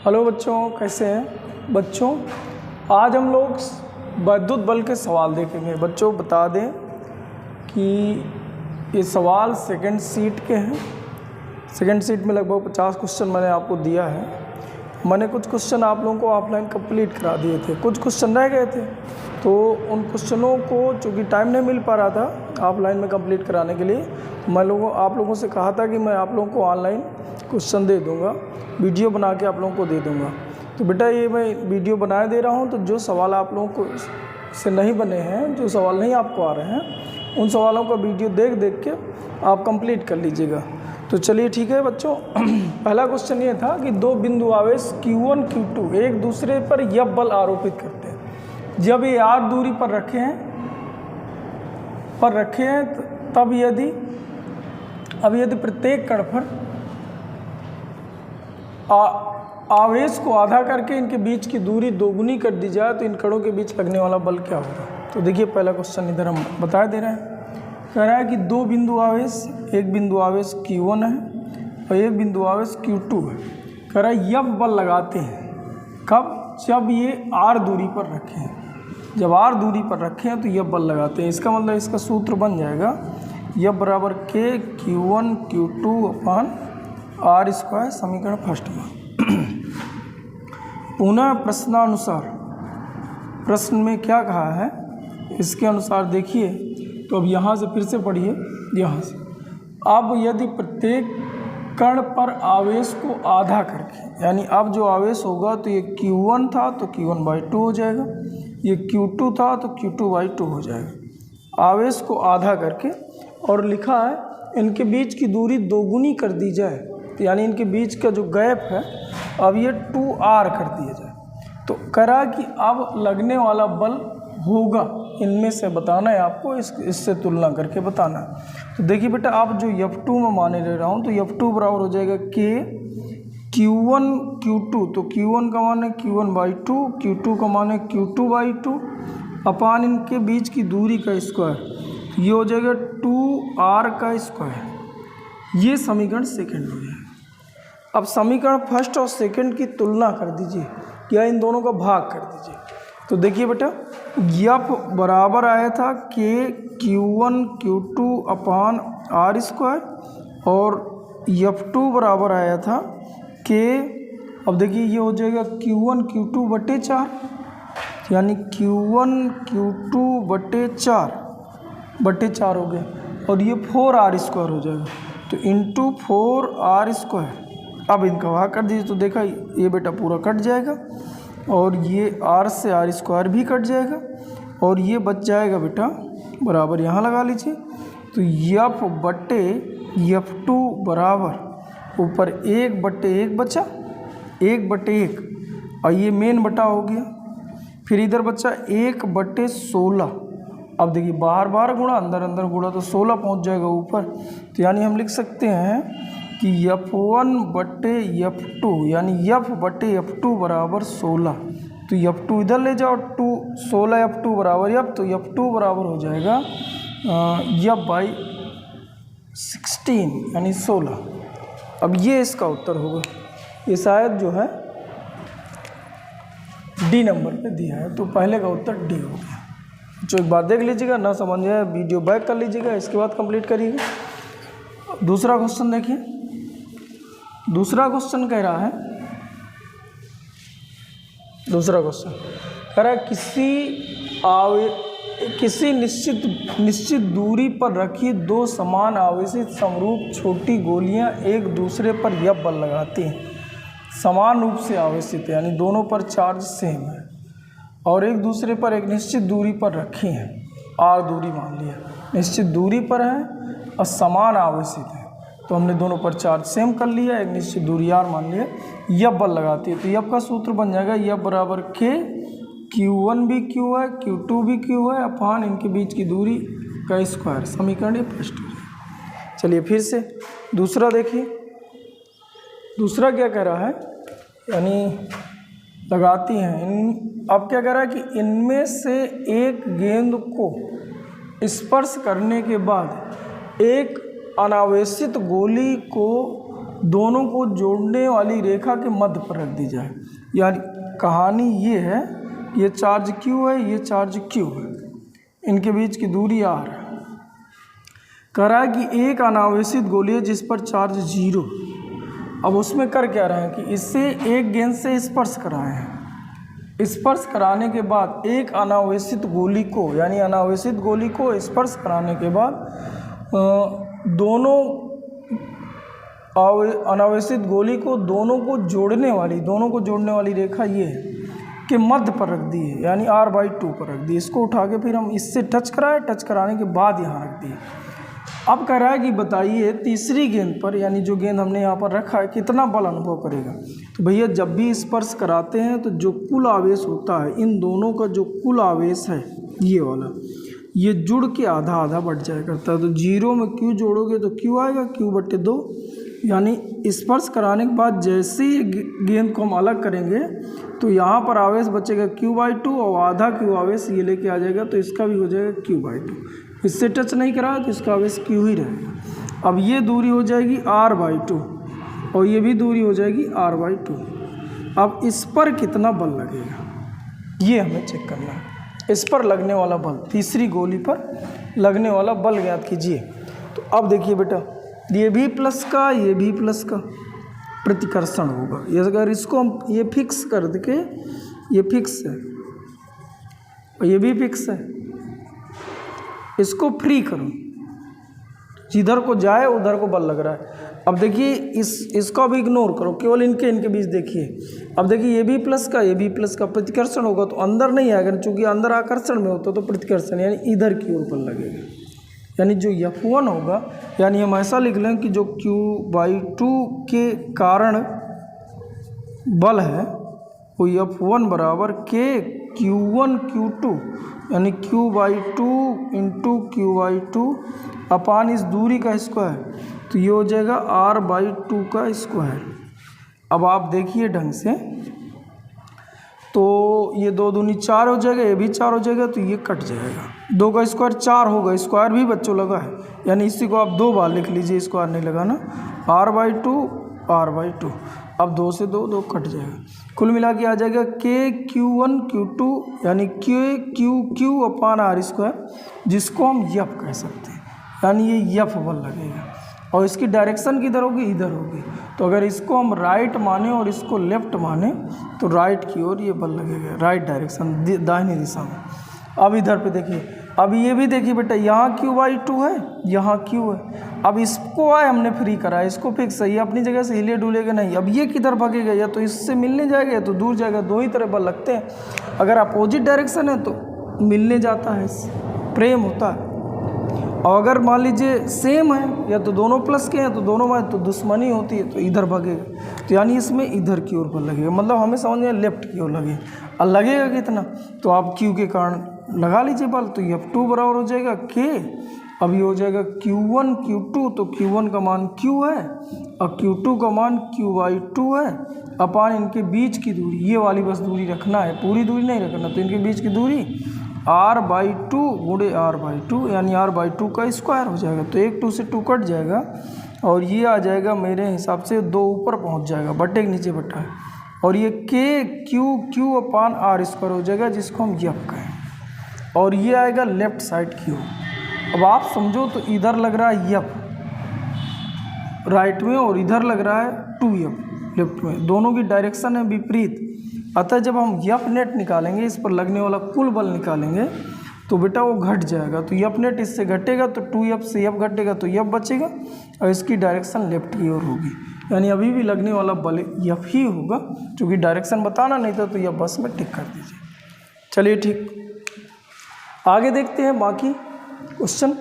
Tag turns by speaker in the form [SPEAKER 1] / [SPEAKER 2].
[SPEAKER 1] Hello बच्चों, कैसे हैं बच्चों। आज हम लोग विद्युत बल के सवाल देखेंगे। बच्चों बता दें कि ये सवाल सेकंड सीट के हैं। सेकंड सीट में लगभग 50 क्वेश्चन मैंने आपको दिया है। मैंने कुछ क्वेश्चन आप लोगों को ऑफलाइन कंप्लीट करा दिए थे, कुछ क्वेश्चन रह गए थे, तो उन क्वेश्चनों को चूँकि टाइम नहीं मिल पा रहा था ऑफलाइन में कंप्लीट कराने के लिए, आप लोगों से कहा था कि मैं आप लोगों को ऑनलाइन क्वेश्चन दे दूंगा, वीडियो बना के आप लोगों को दे दूंगा। तो बेटा ये मैं वीडियो बनाए दे रहा हूँ, तो जो सवाल आप लोगों को से नहीं बने हैं, जो सवाल नहीं आपको आ रहे हैं, उन सवालों का वीडियो देख के आप कंप्लीट कर लीजिएगा। तो चलिए ठीक है बच्चों। पहला क्वेश्चन ये था कि दो बिंदु आवेश Q1 Q2 एक दूसरे पर यह बल आरोपित करते हैं जब ये r दूरी पर रखे हैं तब यदि प्रत्येक कण पर आवेश को आधा करके इनके बीच की दूरी दोगुनी कर दी जाए तो इन कणों के बीच लगने वाला बल क्या होगा। तो देखिए पहला क्वेश्चन इधर हम बता दे रहे हैं। कह रहा है कि दो बिंदु आवेश, एक बिंदु आवेश Q1 है और एक बिंदु आवेश Q2 है। कह रहा है यह बल लगाते हैं कब, जब ये r दूरी पर रखे हैं। जब r दूरी पर रखे हैं तो यह बल लगाते हैं। इसका मतलब इसका सूत्र बन जाएगा यह बराबर K Q1 Q2 अपान r स्क्वायर, समीकरण फर्स्ट में। पुनः प्रश्नानुसार, प्रश्न में क्या कहा है इसके अनुसार देखिए। तो अब यहाँ से फिर से पढ़िए, यहाँ से। अब यदि प्रत्येक कण पर आवेश को आधा करके, यानी अब जो आवेश होगा तो ये Q1 था तो Q1/2 हो जाएगा, ये Q2 था तो Q2/2 हो जाएगा। आवेश को आधा करके और लिखा है इनके बीच की दूरी दोगुनी कर दी जाए, तो यानी इनके बीच का जो गैप है अब ये 2r कर दिया जाए। तो करा कि अब लगने वाला बल होगा इनमें से बताना है आपको, इससे तुलना करके बताना है। तो देखिए बेटा, आप जो F2 में माने ले रहा हूँ तो F2 बराबर हो जाएगा K Q1 Q2, तो Q1 का मान है Q1/2, Q2 का मान है Q2/2 अपान इनके बीच की दूरी का स्क्वायर, ये हो जाएगा 2r का स्क्वायर। ये समीकरण सेकंड हो जाएगा। अब समीकरण फर्स्ट और सेकंड की तुलना कर दीजिए या इन दोनों का भाग कर दीजिए। तो देखिए बेटा, F बराबर आया था K Q1 Q2 अपान r स्क्वायर और F2 बराबर आया था K, अब देखिए ये हो जाएगा Q1 Q2/4, यानी Q1 Q2/4 हो गया, और ये 4r स्क्वायर हो जाएगा, तो इंटू 4r स्क्वायर। अब इनका भाग कर दीजिए तो देखा ये बेटा पूरा कट जाएगा और ये r से r स्क्वायर भी कट जाएगा और ये बच जाएगा बेटा बराबर, यहाँ लगा लीजिए। तो F/F2 बराबर ऊपर 1/1 बचा, 1/1, और ये मेन बटा हो गया। फिर इधर बचा 1/16। अब देखिए बाहर बाहर गुणा, अंदर अंदर गुणा, तो 16 पहुँच जाएगा ऊपर। तो यानी हम लिख सकते हैं कि F1/F2 यानी F/F2 बराबर 16। तो F2 इधर ले जाओ, 16 F2 बराबर F, तो F2 बराबर हो जाएगा F/16 यानी 16। अब ये इसका उत्तर होगा। ये शायद जो है डी नंबर पे दिया है, तो पहले का उत्तर डी हो गया। जो एक बार देख लीजिएगा, ना समझ आए वीडियो बैक कर लीजिएगा, इसके बाद कंप्लीट करिएगा। दूसरा क्वेश्चन देखिए। दूसरा क्वेश्चन कह रहा है, किसी निश्चित दूरी पर रखी दो समान आवेशित समरूप छोटी गोलियां एक दूसरे पर यह बल लगाती हैं, समान रूप से आवेशित, यानी दोनों पर चार्ज सेम है और एक दूसरे पर एक निश्चित दूरी पर रखी हैं, r दूरी मान लिया, निश्चित दूरी पर है और समान आवेशित है, तो हमने दोनों पर चार्ज सेम कर लिया, एक निश्चित दूरी r मान लिया, यह बल लगाती है। तो यह का सूत्र बन जाएगा यह बराबर K Q1 भी Q है, Q2 भी Q है अपान इनके बीच की दूरी का स्क्वायर, समीकरण ये फर्स्ट हो जाएगा। चलिए फिर से दूसरा देखिए। दूसरा क्या कह रहा है, यानी लगाती हैं। अब क्या कह रहा है कि इनमें से एक गेंद को स्पर्श करने के बाद एक अनावेशित गोली को दोनों को जोड़ने वाली रेखा के मध्य पर रख दी जाए। यानी कहानी ये है, ये चार्ज Q है, ये चार्ज Q है, इनके बीच की दूरी R है। कह रहा है कि एक अनावेशित गोली है जिस पर चार्ज 0। अब उसमें कर क्या रहे हैं कि इससे एक गेंद से स्पर्श कराए हैं। स्पर्श कराने के बाद एक अनावेशित गोली को, यानी अनावेशित गोली को स्पर्श कराने के बाद दोनों अनावेशित गोली को दोनों को जोड़ने वाली रेखा ये है कि मध्य पर रख दी है, यानी R/2 पर रख दी। इसको उठा के फिर हम इससे टच कराने के बाद यहाँ रख दिए। अब कह रहा है कि बताइए तीसरी गेंद पर, यानी जो गेंद हमने यहाँ पर रखा है, कितना बल अनुभव करेगा। तो भैया जब भी स्पर्श कराते हैं तो जो कुल आवेश होता है, इन दोनों का जो कुल आवेश है ये वाला, ये जुड़ के आधा आधा बढ़ जाया करता है। तो 0 में Q जोड़ोगे तो Q आएगा, Q/2। यानी स्पर्श कराने के बाद जैसे ही गेंद को हम अलग करेंगे तो यहाँ पर आवेश बचेगा Q/2 और आधा Q आवेश ये लेके आ जाएगा, तो इसका भी हो जाएगा Q/2। इससे टच नहीं करा तो इसका आवेश Q ही रहेगा। अब ये दूरी हो जाएगी R/2 और ये भी दूरी हो जाएगी R/2। अब इस पर कितना बल लगेगा ये हमें चेक करना है। इस पर लगने वाला बल, तीसरी गोली पर लगने वाला बल ज्ञात कीजिए। तो अब देखिए बेटा, ये भी प्लस का, ये भी प्लस का प्रतिकर्षण होगा। ये अगर इसको हम ये फिक्स कर के, ये फिक्स है और ये भी फिक्स है, इसको फ्री करो, जिधर को जाए उधर को बल लग रहा है। अब देखिए इसको भी इग्नोर करो, केवल इनके बीच देखिए। अब देखिए ये भी प्लस का, ये भी प्लस का प्रतिकर्षण होगा तो अंदर नहीं आएगा, चूँकि अंदर आकर्षण में होता तो प्रतिकर्षण यानी इधर की ओर बल लगेगा। यानी जो F1 होगा, यानी हम ऐसा लिख लें कि जो Q/2 के कारण बल है वो F1 बराबर K Q1 Q2, यानी Q/2 इंटू Q/2 अपान इस दूरी का स्क्वायर, तो ये हो जाएगा R/2 का स्क्वायर। अब आप देखिए ढंग से, तो ये 2 दूनी 4 हो जाएगा, ये भी 4 हो जाएगा, तो ये कट जाएगा। 2 का स्क्वायर 4 होगा, स्क्वायर भी बच्चों लगा है, यानी इसी को आप 2 बार लिख लीजिए, स्क्वायर नहीं लगाना। R/2 अब 2 से 2 कट जाएगा, कुल मिला के आ जाएगा K Q1 Q2, यानी Q अपान R², जिसको हम F कह सकते हैं। यानी ये F बल लगेगा और इसकी डायरेक्शन किधर होगी, इधर होगी। तो अगर इसको हम राइट माने और इसको लेफ्ट माने तो राइट की ओर ये बल लगेगा, राइट डायरेक्शन, दाहिनी दिशा में। अब इधर पे देखिए, अब ये भी देखिए बेटा, यहाँ Q/2 है, यहाँ Q है। अब इसको हमने फ्री करा है, इसको फिक्स है, ये अपनी जगह से हिले डुलेगा नहीं। अब ये किधर भागेगा, या तो इससे मिलने जाएगा या तो दूर जाएगा। 2 ही तरह बल लगते हैं। अगर अपोजिट डायरेक्शन है तो मिलने जाता है, प्रेम होता है। और अगर मान लीजिए सेम है, या तो दोनों प्लस के हैं तो दोनों में तो दुश्मनी होती है, तो इधर भागेगा। तो यानी इसमें इधर की ओर बल लगेगा, मतलब हमें समझ में लेफ्ट की ओर लगेगा। और लगेगा कितना, तो आप Q के कारण लगा लीजिए बल, तो F2 बराबर हो जाएगा K। अब ये हो जाएगा Q1 Q2, तो Q1 का मान Q है और Q2 का मान Q/2 है, अपान इनके बीच की दूरी, ये वाली बस दूरी रखना है, पूरी दूरी नहीं रखना। तो इनके बीच की दूरी R/2 गुणे R/2, यानी R/2 का स्क्वायर हो जाएगा। तो 1 2 से 2 कट जाएगा और ये आ जाएगा मेरे हिसाब से 2 ऊपर पहुंच जाएगा, बट्टे के नीचे बट्टा है, और ये Q अपान R² हो जाएगा, जिसको हम F कहें। और ये आएगा लेफ्ट साइड की ओर। अब आप समझो तो इधर लग रहा है F राइट में और इधर लग रहा है 2F लेफ्ट में, दोनों की डायरेक्शन है विपरीत। अतः जब हम F नेट निकालेंगे, इस पर लगने वाला कुल बल निकालेंगे, तो बेटा वो घट जाएगा। तो F नेट इससे घटेगा तो 2F से F घटेगा तो F बचेगा और इसकी डायरेक्शन लेफ्ट की ओर होगी। यानी अभी भी लगने वाला बल F ही होगा, क्योंकि डायरेक्शन बताना नहीं था, तो F बस में टिक कर दीजिए। चलिए ठीक, आगे देखते हैं बाकी क्वेश्चन।